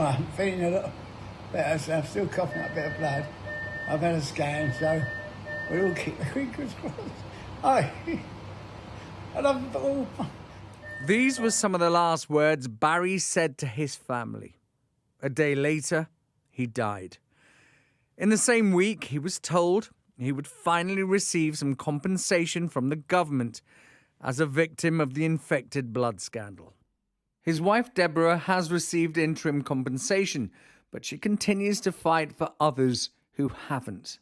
I'm feeling a lot better, so I'm still coughing up a bit of blood. I've had a scan, so we'll all keep the fingers crossed. I love them all. These were some of the last words Barry said to his family. A day later, he died. In the same week, he was told he would finally receive some compensation from the government as a victim of the infected blood scandal. His wife, Deborah, has received interim compensation, but she continues to fight for others who haven't.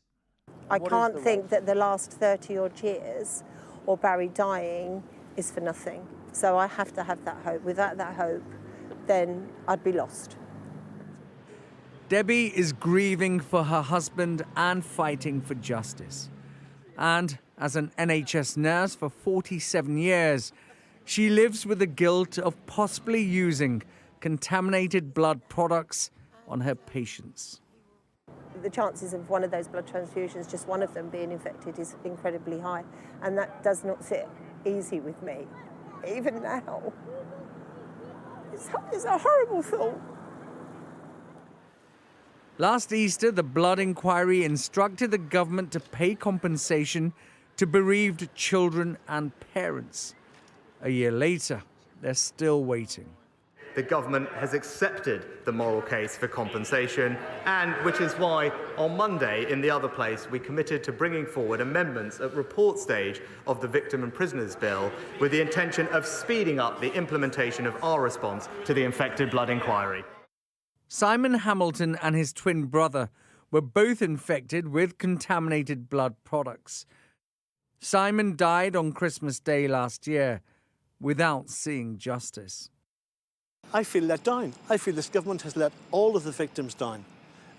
I can't think that the last 30-odd years, or Barry dying, is for nothing. So I have to have that hope. Without that hope, then I'd be lost. Debbie is grieving for her husband and fighting for justice. And as an NHS nurse for 47 years, she lives with the guilt of possibly using contaminated blood products on her patients. The chances of one of those blood transfusions, just one of them being infected, is incredibly high. And that does not sit easy with me, even now. It's a horrible thought. Last Easter, the blood inquiry instructed the government to pay compensation to bereaved children and parents. A year later, they're still waiting. The government has accepted the moral case for compensation, and which is why on Monday in the other place we committed to bringing forward amendments at report stage of the Victim and Prisoners Bill with the intention of speeding up the implementation of our response to the infected blood inquiry. Simon Hamilton and his twin brother were both infected with contaminated blood products. Simon died on Christmas Day last year without seeing justice. I feel let down. I feel this government has let all of the victims down.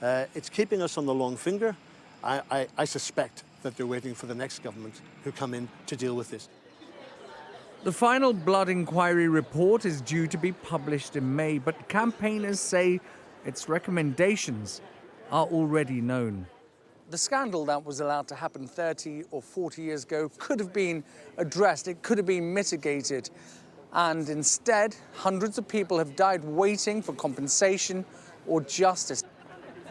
It's keeping us on the long finger. I suspect that they're waiting for the next government who come in to deal with this. The final blood inquiry report is due to be published in May, but campaigners say its recommendations are already known. The scandal that was allowed to happen 30 or 40 years ago could have been addressed, it could have been mitigated. And instead, hundreds of people have died waiting for compensation or justice.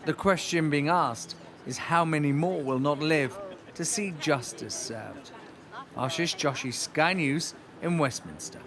The question being asked is how many more will not live to see justice served? Ashish Joshi, Sky News in Westminster.